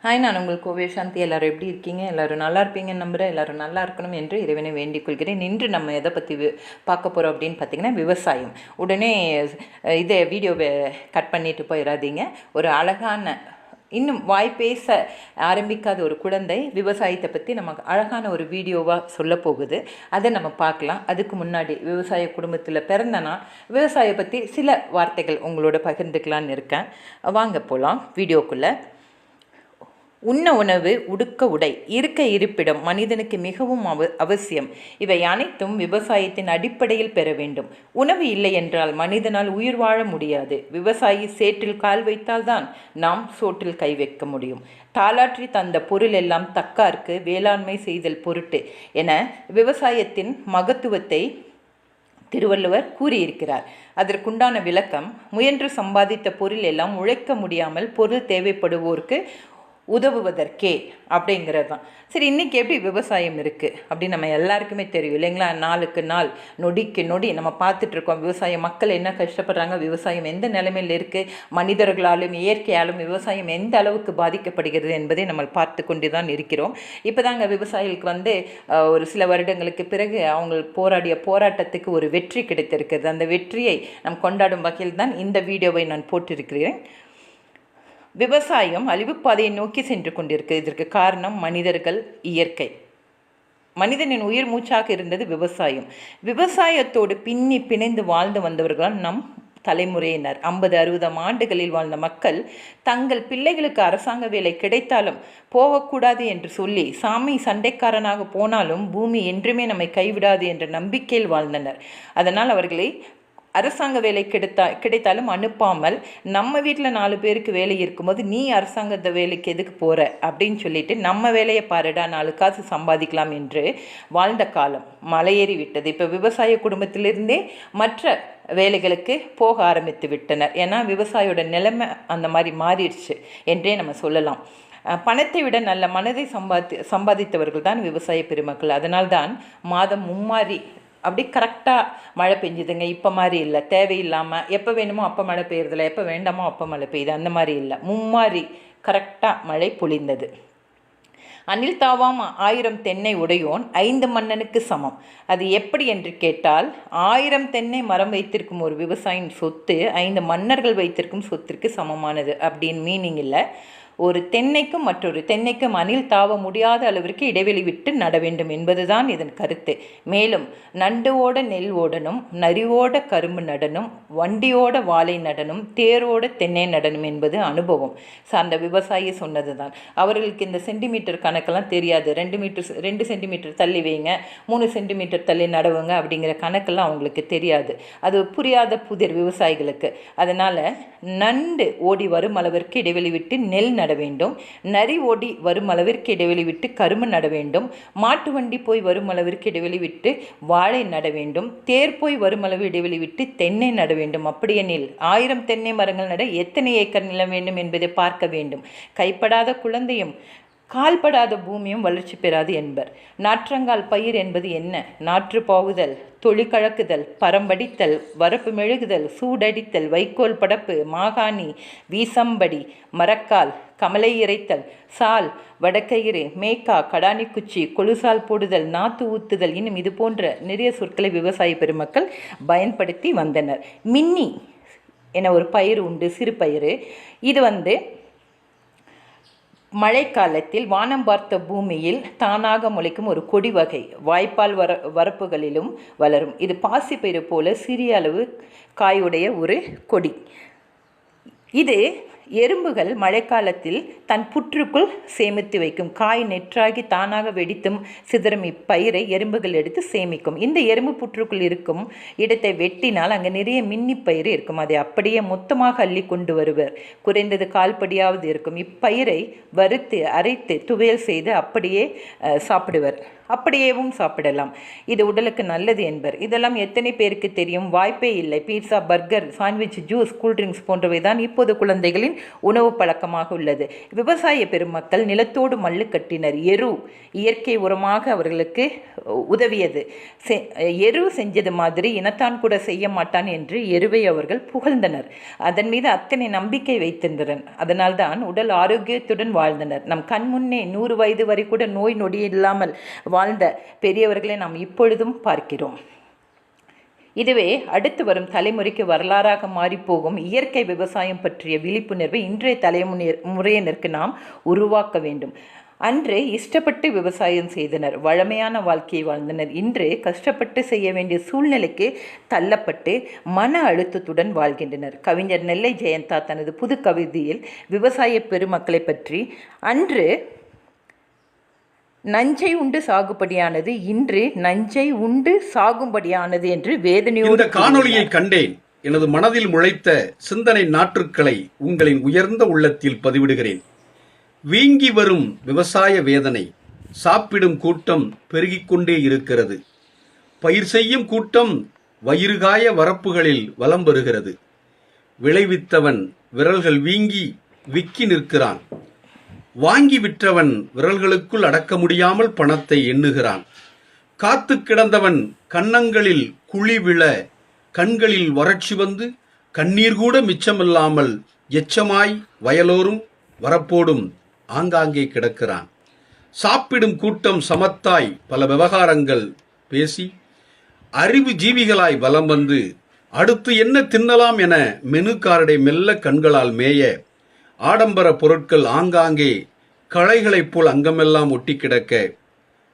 Hi, நான் உங்கள் கோவை சாந்தி. எல்லோரும் எப்படி இருக்கீங்க? எல்லோரும் நல்லா இருப்பீங்கன்னு நம்புகிறேன். எல்லோரும் நல்லா இருக்கணும் என்று இறைவனை வேண்டிக் கொள்கிறேன். இன்று நம்ம எதை பற்றி பார்க்க போகிறோம் அப்படின்னு பார்த்திங்கன்னா, விவசாயம். உடனே இதை வீடியோவை கட் பண்ணிட்டு போயிடாதீங்க. ஒரு அழகான, இன்னும் வாய் பேச ஆரம்பிக்காத ஒரு குழந்தை விவசாயத்தை பற்றி நமக்கு அழகான ஒரு வீடியோவாக சொல்ல போகுது. அதை நம்ம பார்க்கலாம். அதுக்கு முன்னாடி, விவசாய குடும்பத்தில் பிறந்தனா விவசாய பற்றி சில வார்த்தைகள் உங்களோட பகிர்ந்துக்கலான்னு இருக்கேன். வாங்க போகலாம் வீடியோக்குள்ளே. உண்ண உணவு, உடுக்க உடை, இருக்க இருப்பிடம் மனிதனுக்கு மிகவும் அவசியம். இவை அனைத்தும் விவசாயத்தின் அடிப்படையில் பெற வேண்டும். உணவு இல்லை என்றால் மனிதனால் உயிர் வாழ முடியாது. விவசாயி சேற்றில் கால் வைத்தால்தான் நாம் சோற்றில் கை வைக்க முடியும். தாலாற்றி தந்த பொருள் எல்லாம் தக்கார்க்கு வேளாண்மை செய்தல் பொருட்டு என விவசாயத்தின் மகத்துவத்தை திருவள்ளுவர் கூறியிருக்கிறார். அதற்குண்டான விளக்கம், முயன்று சம்பாதித்த பொருள் எல்லாம் உழைக்க முடியாமல் பொருள் தேவைப்படுவோருக்கு உதவுவதற்கே அப்படிங்கிறது தான். சரி, இன்றைக்கி எப்படி விவசாயம் இருக்குது அப்படின்னு நம்ம எல்லாருக்குமே தெரியும் இல்லைங்களா? நாளுக்கு நாள், நொடிக்கு நொடி நம்ம பார்த்துட்ருக்கோம் விவசாய மக்கள் என்ன கஷ்டப்படுறாங்க, விவசாயம் எந்த நிலைமையில் இருக்குது, மனிதர்களாலும் இயற்கையாலும் விவசாயம் எந்த அளவுக்கு பாதிக்கப்படுகிறது என்பதை நம்ம பார்த்து கொண்டு தான் இருக்கிறோம். இப்போ தாங்க விவசாயிகளுக்கு ஒரு சில வருடங்களுக்கு பிறகு அவங்க போராடிய போராட்டத்துக்கு ஒரு வெற்றி கிடைத்திருக்கிறது. அந்த வெற்றியை நாம் கொண்டாடும் வகையில் தான் இந்த வீடியோவை நான் போட்டிருக்கிறேன். விவசாயம் அழிவுப்பாதையை நோக்கி சென்று கொண்டிருக்கு. இதற்கு காரணம் மனிதர்கள், இயற்கை. மனிதனின் உயிர் மூச்சாக இருந்தது விவசாயம். விவசாயத்தோடு பின்னி பிணைந்து வாழ்ந்து வந்தவர்கள் நம் தலைமுறையினர். 50-60 ஆண்டுகளில் வாழ்ந்த மக்கள் தங்கள் பிள்ளைகளுக்கு அரசாங்க வேலை கிடைத்தாலும் போகக்கூடாது என்று சொல்லி, சாமி சண்டைக்காரனாக போனாலும் பூமி என்றுமே நம்மை கைவிடாது என்ற நம்பிக்கையில் வாழ்ந்தனர். அதனால் அவர்களை அரசாங்க வேலை கிடைத்தாலும் அனுப்பாமல், நம்ம வீட்டில் 4 பேருக்கு வேலை இருக்கும்போது நீ அரசாங்கத்தை வேலைக்கு எதுக்கு போகிற அப்படின்னு சொல்லிட்டு, நம்ம வேலையை பாருடா, 4 காசு சம்பாதிக்கலாம் என்று வாழ்ந்த காலம் மலையேறி விட்டது. இப்போ விவசாய குடும்பத்திலிருந்தே மற்ற வேலைகளுக்கு போக ஆரம்பித்து விட்டனர். ஏன்னா விவசாயோட நிலைமை அந்த மாதிரி மாறிடுச்சு என்றே நம்ம சொல்லலாம். பணத்தை விட நல்ல மனதை சம்பாதித்தவர்கள் தான் விவசாய பெருமக்கள். அதனால்தான் மாதம் மும்மாரி அப்படி கரெக்டாக மழை பெஞ்சுதுங்க. இப்போ மாதிரி இல்லை, தேவையில்லாமல் எப்போ வேணுமோ அப்போ மழை பெய்யறதில்ல, எப்போ வேண்டாமோ அப்போ மழை பெய்யுது, அந்த மாதிரி இல்லை. மும்மாரி கரெக்டாக மழை பொழிந்தது. அணில் தாவாம் 1000 தென்னை உடையோன் 5 மன்னனுக்கு சமம். அது எப்படி என்று கேட்டால், 1000 தென்னை மரம் வைத்திருக்கும் ஒரு விவசாயியின் சொத்து 5 மன்னர்கள் வைத்திருக்கும் சொத்திற்கு சமமானது அப்படின்னு மீனிங் இல்லை. ஒரு தென்னைக்கும் மற்றொரு தென்னைக்கும் அணில் தாவ முடியாத அளவிற்கு இடைவெளி விட்டு நட வேண்டும் என்பதுதான் இதன் கருத்து. மேலும் நண்டு ஓட நெல் ஓடணும், நரிவோட கரும்பு நடனும், வண்டியோட வாழை நடனும், தேரோட தென்னை நடனும் என்பது அனுபவம் சார்ந்த விவசாயி சொன்னது தான். அவர்களுக்கு இந்த சென்டிமீட்டர் கணக்கெல்லாம் தெரியாது. 2 சென்டிமீட்டர் தள்ளி வைங்க, 3 சென்டிமீட்டர் தள்ளி நடவுங்க அப்படிங்கிற கணக்கெல்லாம் அவங்களுக்கு தெரியாது. அது புரியாத புதிர் விவசாயிகளுக்கு. அதனால் நண்டு ஓடி வரும் அளவிற்கு இடைவெளி விட்டு நெல் நட வேண்டும், நரி ஓடி வரும் அளவிற்கு இடைவெளி விட்டு கரும்பு நட வேண்டும், மாட்டு வண்டி போய் வரும் அளவிற்கு இடைவெளி விட்டு வாழை நட வேண்டும், தேர் போய் வரும் அளவு இடைவெளி விட்டு தென்னை நட வேண்டும். அப்படியெனில் 1000 தென்னை மரங்கள் நட எத்தனை ஏக்கர் நிலம் வேண்டும் என்பதை பார்க்க வேண்டும். கைப்படாத குழந்தையும் கால்படாத பூமியும் வளர்ச்சி பெறாது என்பர். நாற்றங்கால் பயிர் என்பது என்ன? நாற்று பாவுதல், தொழிற்கழக்குதல், பரம்படித்தல், வரப்பு மெழுகுதல், சூடடித்தல், வைக்கோல் படப்பு, மாகாணி, வீசம்படி, மரக்கால், கமலை இறைத்தல், சால், வடக்கயிறு, மேக்கா, கடானிக்குச்சி, கொலுசால் போடுதல், நாத்து ஊத்துதல், இன்னும் இது போன்ற நிறைய சொற்களை விவசாய பெருமக்கள் பயன்படுத்தி வந்தனர். மின்னி என ஒரு பயிர் உண்டு, சிறு பயிர். இது மழைக்காலத்தில் வானம் பார்த்த பூமியில் தானாக முளைக்கும் ஒரு கொடி வகை. வாய்ப்பால் வரப்புகளிலும் வளரும். இது பாசிப்பயிறு போல சிறிய அளவு காயுடைய ஒரு கொடி. இது எறும்புகள் மழைக்காலத்தில் தன் புற்றுக்குள் சேமித்து வைக்கும். காய் நெற்றாகி தானாக வெடித்தும் சிதறும் இப்பயிரை எறும்புகள் எடுத்து சேமிக்கும். இந்த எறும்பு புற்றுக்குள் இருக்கும் இடத்தை வெட்டினால் அங்கே நிறைய மின்னி பயிர் இருக்கும். அதை அப்படியே மொத்தமாக அள்ளி கொண்டு வருவர். குறைந்தது கால்படியாவது இருக்கும். இப்பயிரை வறுத்து அரைத்து துவையல் செய்து அப்படியே சாப்பிடுவர். அப்படியேவும் சாப்பிடலாம். இது உடலுக்கு நல்லது என்பர். இதெல்லாம் எத்தனை பேருக்கு தெரியும்? வாய்ப்பே இல்லை. Pizza, burger, sandwich, juice, cool drinks போன்றவை தான் இப்போது குழந்தைகளின் உணவு பழக்கமாக உள்ளது. விவசாய பெருமக்கள் நிலத்தோடு மல்லு கட்டினர். எரு இயற்கை உரமாக அவர்களுக்கு உதவியது. எரு செஞ்சது மாதிரி இனத்தான் கூட செய்ய மாட்டான் என்று எருவை அவர்கள் புகழ்ந்தனர். அதன் மீது அத்தனை நம்பிக்கை வைத்திருந்தனர். அதனால்தான் உடல் ஆரோக்கியத்துடன் வாழ்ந்தனர். நம் கண் முன்னே 100 வயது வரை கூட நோய் நொடி இல்லாமல் வாழ்ந்த பெரியவர்களை நாம் இப்பொழுதும் பார்க்கிறோம். இதுவே அடுத்து வரும் தலைமுறைக்கு வரலாறாக மாறிப்போகும் இயற்கை விவசாயம் பற்றிய விழிப்புணர்வை இன்றைய தலைமுறையினருக்கு நாம் உருவாக்க வேண்டும். அன்று இஷ்டப்பட்டு விவசாயம் செய்தனர், வழமையான வாழ்க்கையை வாழ்ந்தனர். இன்று கஷ்டப்பட்டு செய்ய வேண்டிய சூழ்நிலைக்கு தள்ளப்பட்டு மன அழுத்தத்துடன் வாழ்கின்றனர். கவிஞர் நெல்லை ஜெயந்தா தனது புது கவிதையில் விவசாய பெருமக்களை பற்றி, அன்று நஞ்சை உண்டு சாகுபடியானது, இன்று நஞ்சை உண்டு சாகும்படியானது என்று வேதனையோடு இந்த காணொளியை கண்டேன். எனது மனதில் முளைத்த சிந்தனை நாற்றுக்களை உங்களின் உயர்ந்த உள்ளத்தில் பதிவிடுகிறேன். வீங்கி வரும் விவசாய வேதனை. சாப்பிடும் கூட்டம் பெருகிக் கொண்டே இருக்கிறது. பயிர் செய்யும் கூட்டம் வயிறுகாய வரப்புகளில் வலம் வருகிறது. விளைவித்தவன் விரல்கள் வீங்கி விக்கி நிற்கிறான். வாங்கி விற்றவன் விரல்களுக்குள் அடக்க முடியாமல் பணத்தை எண்ணுகிறான். காத்து கிடந்தவன் கன்னங்களில் குழி விழ, கண்களில் வறட்சி வந்து கண்ணீர் கூட மிச்சமில்லாமல் எச்சமாய் வயலோரும் வரப்போடும் ஆங்காங்கே கிடக்கிறான். சாப்பிடும் கூட்டம் சமத்தாய் பல விவகாரங்கள் பேசி அறிவு ஜீவிகளாய் வலம் வந்து அடுத்து என்ன தின்னலாம் என மெனு கார்டை மெல்ல கண்களால் மேய, ஆடம்பர பொருட்கள் ஆங்காங்கே களைகளைப் போல் அங்கமெல்லாம் ஒட்டி கிடக்க,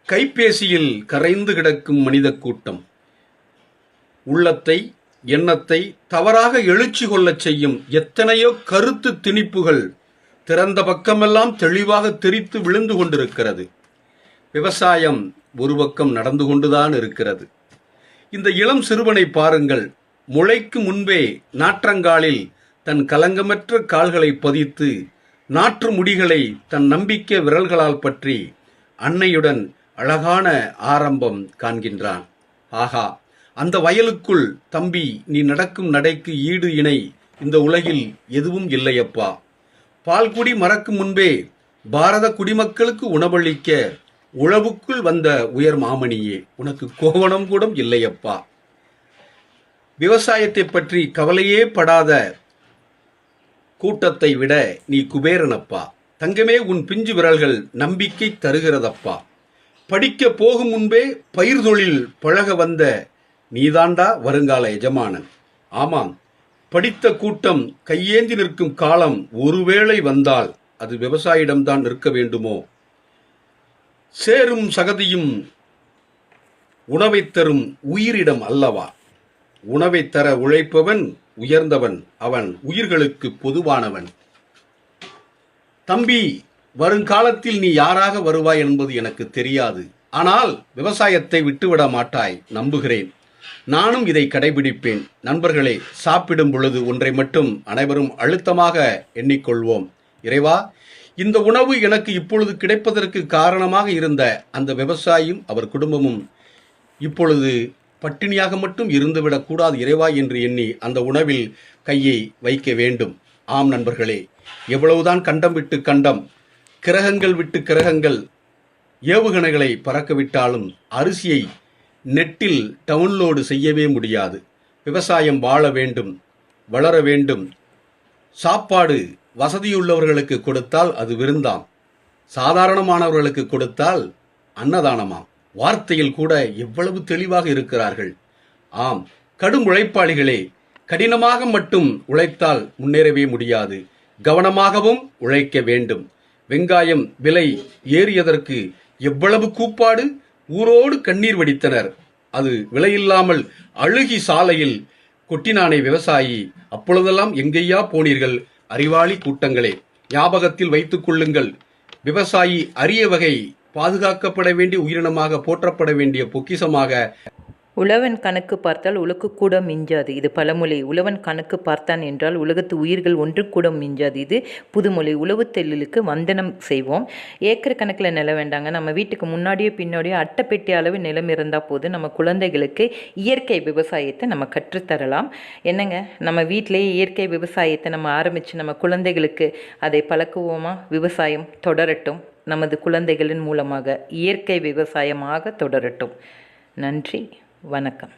கைபேசியில் கரைந்து கிடக்கும் மனித கூட்டம் உள்ளத்தை எண்ணத்தை தவறாக எழுச்சி கொள்ளச் செய்யும் எத்தனையோ கருத்து திணிப்புகள் திறந்த பக்கமெல்லாம் தெளிவாக தெரித்து விழுந்து கொண்டிருக்கிறது. விவசாயம் ஒரு பக்கம் நடந்து கொண்டுதான் இருக்கிறது. இந்த இளம் சிறுவனை பாருங்கள். முளைக்கு முன்பே நாற்றங்காலில் தன் கலங்கமற்ற கால்களை பதித்து நாற்று முடிகளை தன் நம்பிக்கை விரல்களால் பற்றி அன்னையுடன் அழகான ஆரம்பம் காண்கின்றான். ஆகா, அந்த வயலுக்குள் தம்பி, நீ நடக்கும் நடைக்கு ஈடு இணை இந்த உலகில் எதுவும் இல்லையப்பா. பால்குடி மறக்கும் முன்பே பாரத குடிமக்களுக்கு உணவளிக்க உழவுக்குள் வந்த உயர் மாமணியே, உனக்கு கோவணம் கூட இல்லையப்பா. விவசாயத்தை பற்றி கவலையே படாத கூட்டத்தை விட நீ குபேரனப்பா. தங்கமே, உன் பிஞ்சு விரல்கள் நம்பிக்கை தருகிறதப்பா. படிக்க போகும் முன்பே பயிர் தொழில் பழக வந்த நீதாண்டா வருங்கால எஜமானன். ஆமாம், படித்த கூட்டம் கையேந்தி நிற்கும் காலம் ஒருவேளை வந்தால் அது விவசாயிடம்தான் நிற்க வேண்டுமோ? சேரும் சகதியும் உணவை தரும் உயிரிடம் அல்லவா? உணவை தர உழைப்பவன் உயர்ந்தவன், அவன் உயிர்களுக்கு பொதுவானவன். தம்பி, வருங்காலத்தில் நீ யாராக வருவாய் என்பது எனக்கு தெரியாது. ஆனால் விவசாயத்தை விட்டுவிட மாட்டாய், நம்புகிறேன். நானும் இதை கடைபிடிப்பேன். நண்பர்களே, சாப்பிடும் பொழுது ஒன்றை மட்டும் அனைவரும் அழுத்தமாக எண்ணிக்கொள்வோம். இறைவா, இந்த உணவு எனக்கு இப்பொழுது கிடைப்பதற்கு காரணமாக இருந்த அந்த விவசாயியும் அவர் குடும்பமும் இப்பொழுது பட்டினியாக மட்டும் இருந்துவிடக் கூடாது இறைவா என்று எண்ணி அந்த உணவில் கையை வைக்க வேண்டும். ஆம் நண்பர்களே, எவ்வளவுதான் கண்டம் விட்டு கண்டம், கிரகங்கள் விட்டு கிரகங்கள் ஏவுகணைகளை பறக்க விட்டாலும் அரிசியை நெட்டில் டவுன்லோடு செய்யவே முடியாது. விவசாயம் வாழ வேண்டும், வளர வேண்டும். சாப்பாடு வசதியுள்ளவர்களுக்கு கொடுத்தால் அது விருந்தாம், சாதாரணமானவர்களுக்கு கொடுத்தால் அன்னதானமாம். வார்த்தையில் கூட எவ்வளவு தெளிவாக இருக்கிறார்கள். ஆம், கடும் உழைப்பாளிகளே, கடினமாக மட்டும் உழைத்தால் முன்னேறவே முடியாது, கவனமாகவும் உழைக்க வேண்டும். வெங்காயம் விலை ஏறியதற்கு எவ்வளவு கூப்பாடு, ஊரோடு கண்ணீர் வடித்தனர். அது விலையில்லாமல் அழுகி சாலையில் கொட்டினானே விவசாயி, அப்பொழுதெல்லாம் எங்கேயா போனீர்கள் அறிவாளி கூட்டங்களே? ஞாபகத்தில் வைத்துக் கொள்ளுங்கள், விவசாயி அரிய வகை பாதுகாக்கப்பட வேண்டிய உயிரினமாக, போற்றப்பட வேண்டிய பொக்கிஷமாக உழவன் கணக்கு பார்த்தால் உலகு கூட மிஞ்சாது. இது பழமொழி. உழவன் கணக்கு பார்த்தான் என்றால் உலகத்து உயிர்கள் ஒன்று கூட மிஞ்சாது. இது புதுமொழி. உழவு தொழிலுக்கு வந்தனம் செய்வோம். ஏக்கர் கணக்கில் நிலம் வேண்டாங்க. நம்ம வீட்டுக்கு முன்னாடியோ பின்னாடியோ அட்டைப்பெட்டி அளவு நிலம் இருந்தால் போது நம்ம குழந்தைகளுக்கு இயற்கை விவசாயத்தை நம்ம கற்றுத்தரலாம். என்னங்க, நம்ம வீட்டிலேயே இயற்கை விவசாயத்தை நம்ம ஆரம்பித்து நம்ம குழந்தைகளுக்கு அதை பழக்குவோமா? விவசாயம் தொடரட்டும். நமது குழந்தைகளின் மூலமாக இயற்கை விவசாயமாக தொடரட்டும். நன்றி, வணக்கம்.